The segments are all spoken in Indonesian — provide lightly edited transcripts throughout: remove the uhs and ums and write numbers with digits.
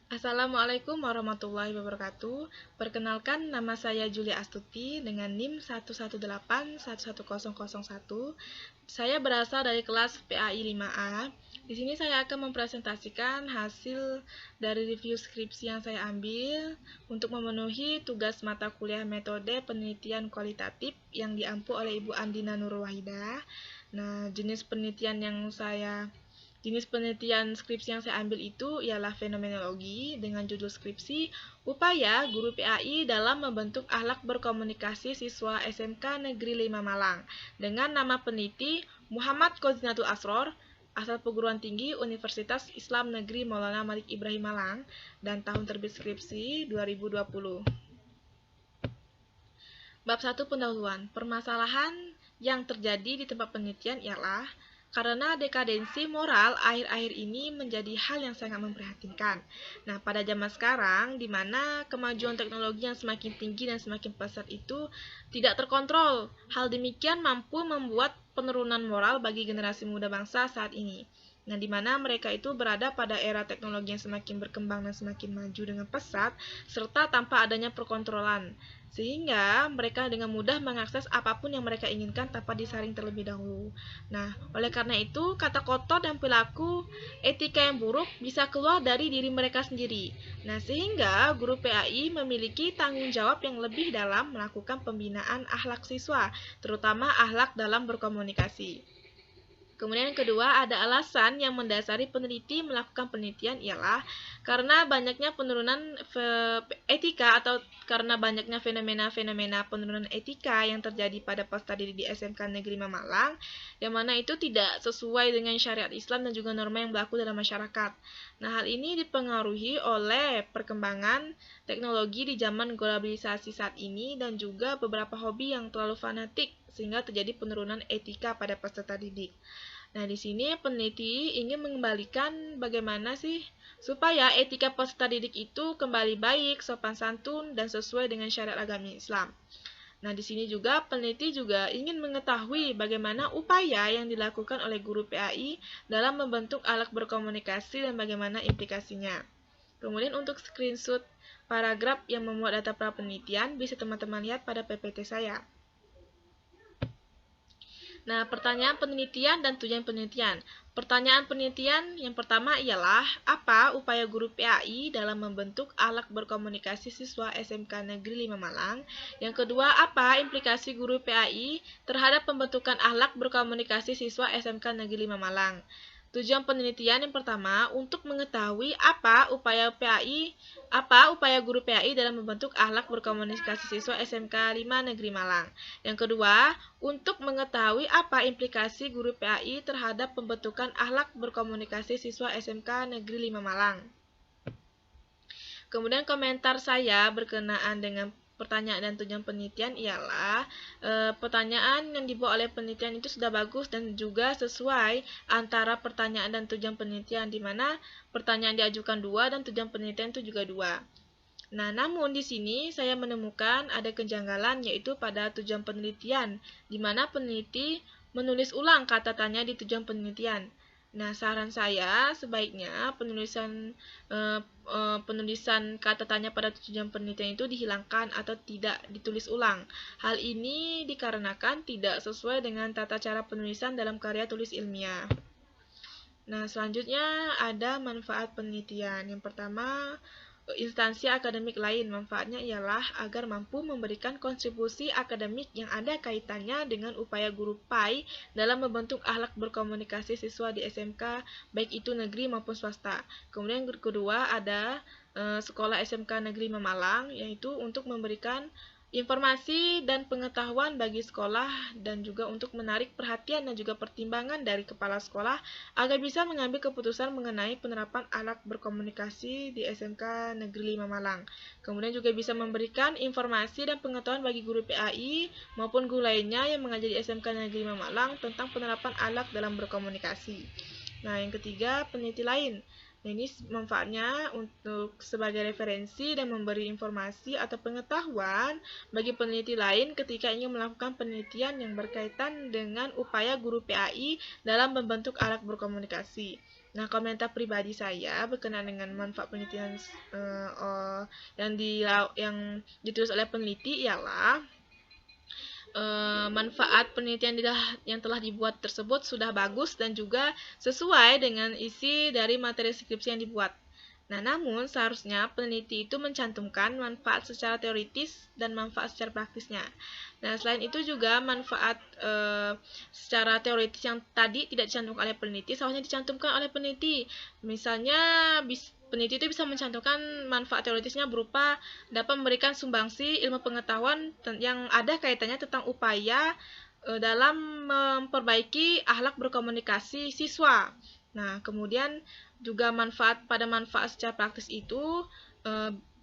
Assalamualaikum warahmatullahi wabarakatuh. Perkenalkan, nama saya Julia Astuti dengan NIM 118110101. Saya berasal dari kelas PAI 5A. Di sini saya akan mempresentasikan hasil dari review skripsi yang saya ambil untuk memenuhi tugas mata kuliah metode penelitian kualitatif yang diampu oleh Ibu Andina Nurul Wahidah. Nah, Jenis penelitian skripsi yang saya ambil itu ialah fenomenologi dengan judul skripsi Upaya Guru PAI dalam Membentuk Akhlak Berkomunikasi Siswa SMK Negeri 5 Malang dengan nama peneliti Muhammad Kozinatul Asror, asal perguruan tinggi Universitas Islam Negeri Maulana Malik Ibrahim Malang, dan tahun terbit skripsi 2020. Bab 1 pendahuluan. Permasalahan yang terjadi di tempat penelitian ialah karena dekadensi moral akhir-akhir ini menjadi hal yang sangat memprihatinkan. Nah, pada zaman sekarang, di mana kemajuan teknologi yang semakin tinggi dan semakin pesat itu tidak terkontrol, hal demikian mampu membuat penurunan moral bagi generasi muda bangsa saat ini. Nah, di mana mereka itu berada pada era teknologi yang semakin berkembang dan semakin maju dengan pesat, serta tanpa adanya perkontrolan. Sehingga mereka dengan mudah mengakses apapun yang mereka inginkan tanpa disaring terlebih dahulu. Nah, oleh karena itu, kata kotor dan perilaku etika yang buruk bisa keluar dari diri mereka sendiri. Nah, sehingga guru PAI memiliki tanggung jawab yang lebih dalam melakukan pembinaan akhlak siswa, terutama akhlak dalam berkomunikasi. Kemudian yang kedua, ada alasan yang mendasari peneliti melakukan penelitian ialah karena banyaknya penurunan etika atau karena banyaknya fenomena-fenomena penurunan etika yang terjadi pada peserta didik di SMK Negeri Malang, yang mana itu tidak sesuai dengan syariat Islam dan juga norma yang berlaku dalam masyarakat. Nah, hal ini dipengaruhi oleh perkembangan teknologi di zaman globalisasi saat ini dan juga beberapa hobi yang terlalu fanatik sehingga terjadi penurunan etika pada peserta didik. Nah, di sini peneliti ingin mengembalikan bagaimana sih supaya etika peserta didik itu kembali baik, sopan santun, dan sesuai dengan syariat agama Islam. Nah, di sini juga peneliti juga ingin mengetahui bagaimana upaya yang dilakukan oleh guru PAI dalam membentuk akhlak berkomunikasi dan bagaimana implikasinya. Kemudian untuk screenshot paragraf yang memuat data pra penelitian bisa teman-teman lihat pada PPT saya. Nah, pertanyaan penelitian dan tujuan penelitian. Pertanyaan penelitian yang pertama ialah, apa upaya guru PAI dalam membentuk akhlak berkomunikasi siswa SMK Negeri 5 Malang? Yang kedua, apa implikasi guru PAI terhadap pembentukan akhlak berkomunikasi siswa SMK Negeri 5 Malang? Tujuan penelitian yang pertama, untuk mengetahui apa upaya guru PAI dalam membentuk akhlak berkomunikasi siswa SMK 5 Negeri Malang. Yang kedua, untuk mengetahui apa implikasi guru PAI terhadap pembentukan akhlak berkomunikasi siswa SMK Negeri 5 Malang. Kemudian komentar saya berkenaan dengan pertanyaan dan tujuan penelitian ialah pertanyaan yang dibuat oleh penelitian itu sudah bagus dan juga sesuai antara pertanyaan dan tujuan penelitian, di mana pertanyaan diajukan 2 dan tujuan penelitian itu juga 2. Nah, namun di sini saya menemukan ada kejanggalan yaitu pada tujuan penelitian, di mana peneliti menulis ulang kata tanya di tujuan penelitian. Nah, saran saya sebaiknya penulisan kata tanya pada tujuan penelitian itu dihilangkan atau tidak ditulis ulang. Hal ini dikarenakan tidak sesuai dengan tata cara penulisan dalam karya tulis ilmiah. Nah, selanjutnya ada manfaat penelitian. Yang pertama, instansi akademik lain. Manfaatnya ialah agar mampu memberikan kontribusi akademik yang ada kaitannya dengan upaya guru PAI dalam membentuk akhlak berkomunikasi siswa di SMK, baik itu negeri maupun swasta. Kemudian yang kedua ada sekolah SMK Negeri Malang, yaitu untuk memberikan informasi dan pengetahuan bagi sekolah dan juga untuk menarik perhatian dan juga pertimbangan dari kepala sekolah agar bisa mengambil keputusan mengenai penerapan akhlak berkomunikasi di SMK Negeri 5 Malang. Kemudian juga bisa memberikan informasi dan pengetahuan bagi guru PAI maupun guru lainnya yang mengajar di SMK Negeri 5 Malang tentang penerapan akhlak dalam berkomunikasi. Nah, yang ketiga, peneliti lain. Nah, ini manfaatnya untuk sebagai referensi dan memberi informasi atau pengetahuan bagi peneliti lain ketika ingin melakukan penelitian yang berkaitan dengan upaya guru PAI dalam membentuk akhlak berkomunikasi. Nah, komentar pribadi saya berkenaan dengan manfaat penelitian yang ditulis oleh peneliti ialah manfaat penelitian yang telah dibuat tersebut sudah bagus dan juga sesuai dengan isi dari materi skripsi yang dibuat. Nah, namun seharusnya peneliti itu mencantumkan manfaat secara teoritis dan manfaat secara praktisnya. Nah, selain itu juga manfaat secara teoritis yang tadi tidak dicantumkan oleh peneliti, seharusnya dicantumkan oleh peneliti. Misalnya, peneliti itu bisa mencantumkan manfaat teoritisnya berupa dapat memberikan sumbangsi ilmu pengetahuan yang ada kaitannya tentang upaya dalam memperbaiki akhlak berkomunikasi siswa. Nah, kemudian juga manfaat secara praktis itu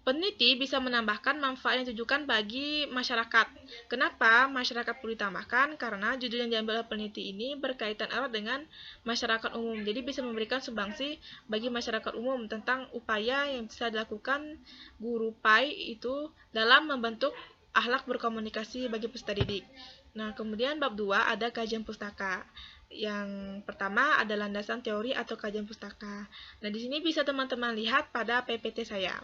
peneliti bisa menambahkan manfaat yang ditujukan bagi masyarakat. Kenapa masyarakat perlu ditambahkan? Karena judul yang diambil oleh peneliti ini berkaitan erat dengan masyarakat umum. Jadi bisa memberikan sumbangsi bagi masyarakat umum tentang upaya yang bisa dilakukan guru PAI itu dalam membentuk akhlak berkomunikasi bagi peserta didik. Nah, kemudian bab 2 ada kajian pustaka. Yang pertama ada landasan teori atau kajian pustaka. Nah, di sini bisa teman-teman lihat pada PPT saya.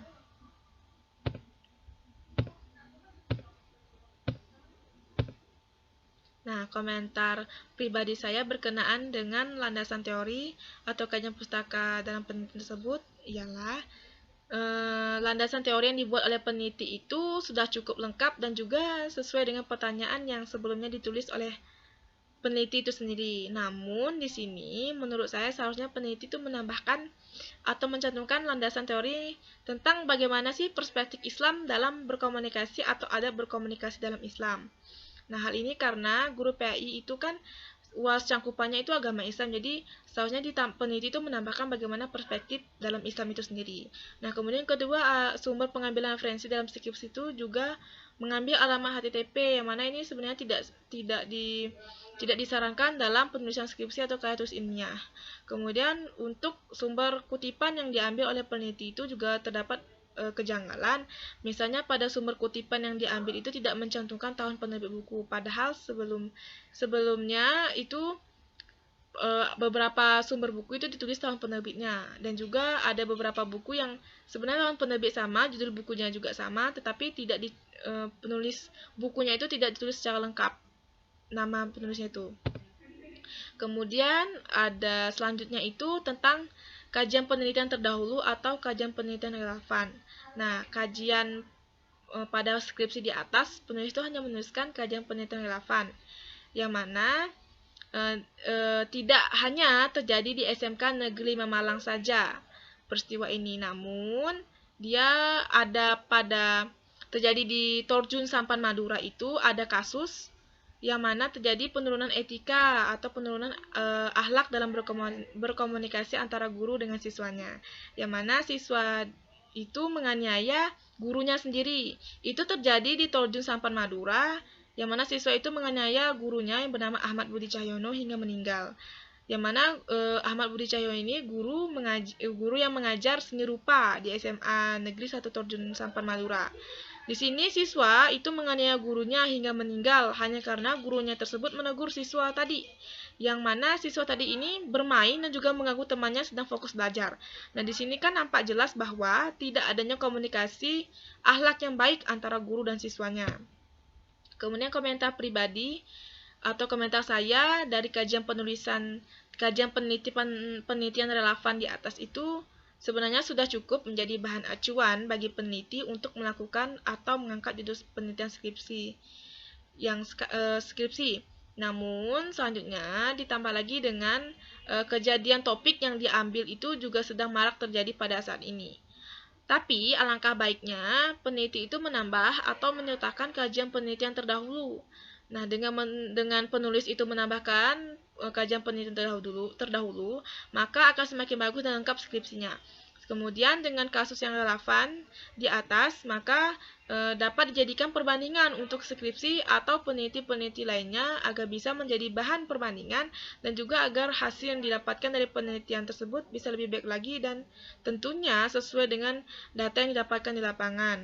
Nah, komentar pribadi saya berkenaan dengan landasan teori atau kajian pustaka dalam penelitian tersebut ialah landasan teori yang dibuat oleh peneliti itu sudah cukup lengkap dan juga sesuai dengan pertanyaan yang sebelumnya ditulis oleh peneliti itu sendiri. Namun di sini menurut saya seharusnya peneliti itu menambahkan atau mencantumkan landasan teori tentang bagaimana sih perspektif Islam dalam berkomunikasi atau adab berkomunikasi dalam Islam. Nah, hal ini karena guru PAI itu kan UAS cangkupannya itu agama Islam, jadi seharusnya peneliti itu menambahkan bagaimana perspektif dalam Islam itu sendiri. Nah, kemudian kedua, sumber pengambilan referensi dalam skripsi itu juga mengambil alamat HTTP, yang mana ini sebenarnya tidak disarankan dalam penulisan skripsi atau karya tulis ilmiah. Kemudian untuk sumber kutipan yang diambil oleh peneliti itu juga terdapat kejanggalan. Misalnya pada sumber kutipan yang diambil itu tidak mencantumkan tahun penerbit buku, padahal sebelumnya itu beberapa sumber buku itu ditulis tahun penerbitnya, dan juga ada beberapa buku yang sebenarnya tahun penerbit sama, judul bukunya juga sama, tetapi tidak penulis bukunya itu tidak ditulis secara lengkap nama penulisnya itu. Kemudian ada selanjutnya itu tentang kajian penelitian terdahulu atau kajian penelitian relevan. Nah, kajian pada skripsi di atas, penulis itu hanya menuliskan kajian penelitian relevan, yang mana tidak hanya terjadi di SMK Negeri 5 Malang saja peristiwa ini, namun dia ada terjadi di Torjun Sampan Madura itu ada kasus yang mana terjadi penurunan etika atau penurunan akhlak dalam berkomunikasi antara guru dengan siswanya, yang mana siswa itu menganiaya gurunya sendiri. Itu terjadi di Torjun Sampan Madura, yang mana siswa itu menganiaya gurunya yang bernama Ahmad Budi Cahyono hingga meninggal. Yang mana Ahmad Budi Cahyono ini guru yang mengajar seni rupa di SMA Negeri 1 Torjun Sampan Madura. Di sini siswa itu menganiaya gurunya hingga meninggal hanya karena gurunya tersebut menegur siswa tadi, yang mana siswa tadi ini bermain dan juga mengganggu temannya sedang fokus belajar. Nah, di sini kan nampak jelas bahwa tidak adanya komunikasi akhlak yang baik antara guru dan siswanya. Kemudian komentar pribadi atau komentar saya dari kajian penelitian relevan di atas itu sebenarnya sudah cukup menjadi bahan acuan bagi peneliti untuk melakukan atau mengangkat judul penelitian skripsi. Namun, selanjutnya ditambah lagi dengan kejadian topik yang diambil itu juga sedang marak terjadi pada saat ini. Tapi, alangkah baiknya peneliti itu menambah atau menyertakan kajian penelitian terdahulu. Nah, dengan penulis itu menambahkan kajian penelitian terdahulu, maka akan semakin bagus dan lengkap skripsinya. Kemudian dengan kasus yang relevan di atas, maka dapat dijadikan perbandingan untuk skripsi atau peneliti-peneliti lainnya agar bisa menjadi bahan perbandingan dan juga agar hasil yang didapatkan dari penelitian tersebut bisa lebih baik lagi dan tentunya sesuai dengan data yang didapatkan di lapangan.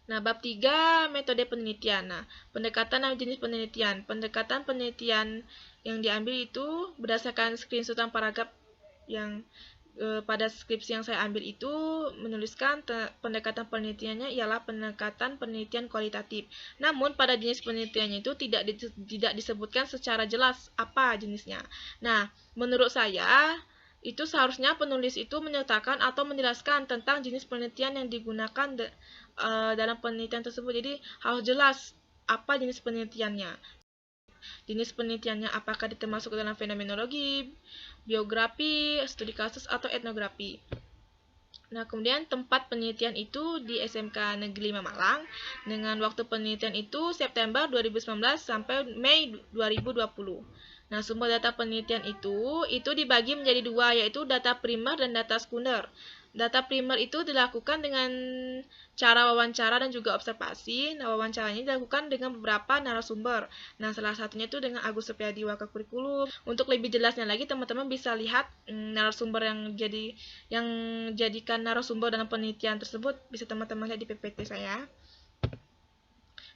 Nah, bab 3 metode penelitian. Nah, pendekatan dan jenis penelitian. Pendekatan penelitian yang diambil itu berdasarkan screenshotan paragraf yang pada skripsi yang saya ambil itu menuliskan pendekatan penelitiannya ialah pendekatan penelitian kualitatif. Namun pada jenis penelitiannya itu tidak disebutkan secara jelas apa jenisnya. Nah, menurut saya itu seharusnya penulis itu menyertakan atau menjelaskan tentang jenis penelitian yang digunakan dalam penelitian tersebut. Jadi harus jelas apa jenis penelitiannya. Jenis penelitiannya apakah termasuk dalam fenomenologi, biografi, studi kasus, atau etnografi. Nah, kemudian tempat penelitian itu di SMK Negeri 5 Malang dengan waktu penelitian itu September 2019 sampai Mei 2020. Nah, sumber data penelitian itu dibagi menjadi dua, yaitu data primer dan data sekunder. Data primer itu dilakukan dengan cara wawancara dan juga observasi. Nah, wawancaranya dilakukan dengan beberapa narasumber. Nah, salah satunya itu dengan Agus Supriyadi Wakakurikulum. Untuk lebih jelasnya lagi, teman-teman bisa lihat narasumber yang jadikan narasumber dalam penelitian tersebut, bisa teman-teman lihat di PPT saya.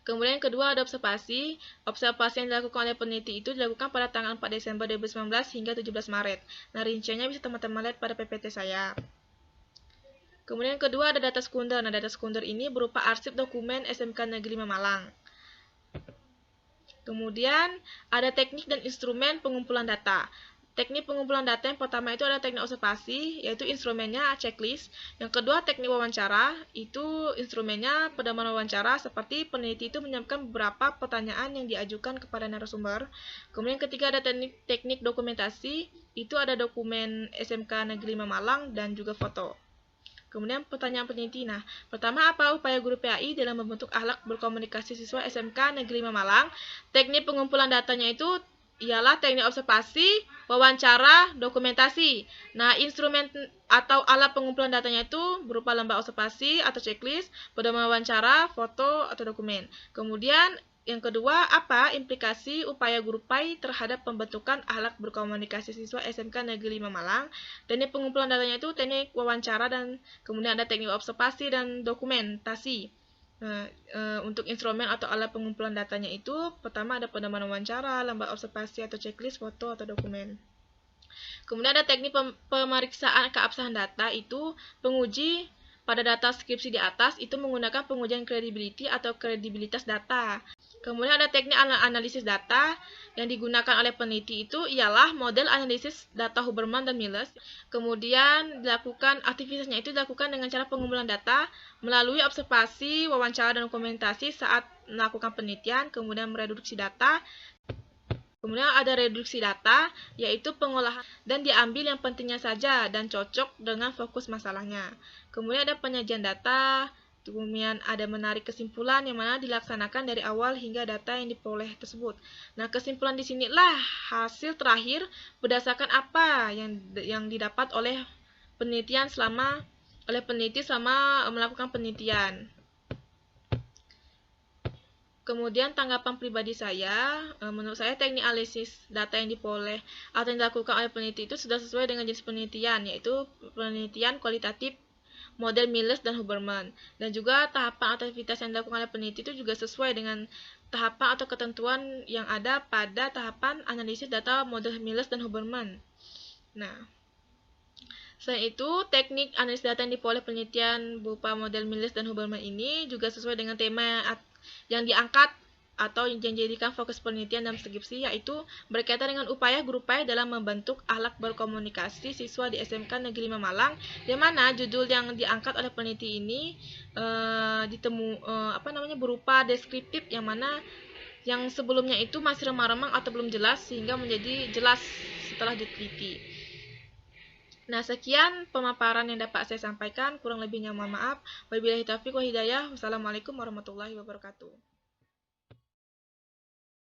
Kemudian yang kedua ada observasi. Observasi yang dilakukan oleh peneliti itu dilakukan pada tanggal 4 Desember 2019 hingga 17 Maret. Nah, rinciannya bisa teman-teman lihat pada PPT saya. Kemudian yang kedua ada data sekunder. Nah, data sekunder ini berupa arsip dokumen SMK Negeri 5 Malang. Kemudian ada teknik dan instrumen pengumpulan data. Teknik pengumpulan data yang pertama itu ada teknik observasi, yaitu instrumennya checklist. Yang kedua teknik wawancara, itu instrumennya pedoman wawancara, seperti peneliti itu menyiapkan beberapa pertanyaan yang diajukan kepada narasumber. Kemudian ketiga ada teknik dokumentasi, itu ada dokumen SMK Negeri 5 Malang dan juga foto. Kemudian pertanyaan peneliti. Nah, pertama apa upaya guru PAI dalam membentuk akhlak berkomunikasi siswa SMK Negeri 5 Malang? Teknik pengumpulan datanya itu ialah teknik observasi, wawancara, dokumentasi. Nah, instrumen atau alat pengumpulan datanya itu berupa lembar observasi atau checklist, pedoman wawancara, foto atau dokumen. Kemudian yang kedua, apa implikasi upaya guru PAI terhadap pembentukan akhlak berkomunikasi siswa SMK Negeri 5 Malang? Teknik pengumpulan datanya itu teknik wawancara dan kemudian ada teknik observasi dan dokumentasi. Nah, untuk instrumen atau alat pengumpulan datanya itu pertama ada pedoman wawancara, lembar observasi atau checklist, foto atau dokumen. Kemudian ada teknik pemeriksaan keabsahan data, itu penguji pada data skripsi di atas itu menggunakan pengujian credibility atau kredibilitas data. Kemudian ada teknik analisis data yang digunakan oleh peneliti itu ialah model analisis data Huberman dan Miles. Kemudian aktivitasnya itu dilakukan dengan cara pengumpulan data melalui observasi, wawancara, dan dokumentasi saat melakukan penelitian, kemudian mereduksi data. Kemudian ada reduksi data, yaitu pengolahan dan diambil yang pentingnya saja dan cocok dengan fokus masalahnya. Kemudian ada penyajian data, kemudian ada menarik kesimpulan yang mana dilaksanakan dari awal hingga data yang diperoleh tersebut. Nah, kesimpulan di sinilah hasil terakhir berdasarkan apa yang didapat oleh peneliti selama melakukan penelitian. Kemudian tanggapan pribadi saya, menurut saya teknik analisis data yang diperoleh atau yang dilakukan oleh peneliti itu sudah sesuai dengan jenis penelitian, yaitu penelitian kualitatif model Miles dan Huberman. Dan juga tahapan aktivitas yang dilakukan oleh peneliti itu juga sesuai dengan tahapan atau ketentuan yang ada pada tahapan analisis data model Miles dan Huberman. Nah, selain itu, teknik analisis data yang diperoleh penelitian berupa model Miles dan Huberman ini juga sesuai dengan tema yang diangkat atau yang dijadikan fokus penelitian dalam skripsi, yaitu berkaitan dengan upaya guru PAI dalam membentuk akhlak berkomunikasi siswa di SMK Negeri 5 Malang, di mana judul yang diangkat oleh peneliti ini berupa deskriptif, yang mana yang sebelumnya itu masih remang-remang atau belum jelas sehingga menjadi jelas setelah diteliti. Nah, sekian pemaparan yang dapat saya sampaikan, kurang lebihnya mohon maaf. Wabillahi taufiq wal hidayah. Wassalamualaikum warahmatullahi wabarakatuh.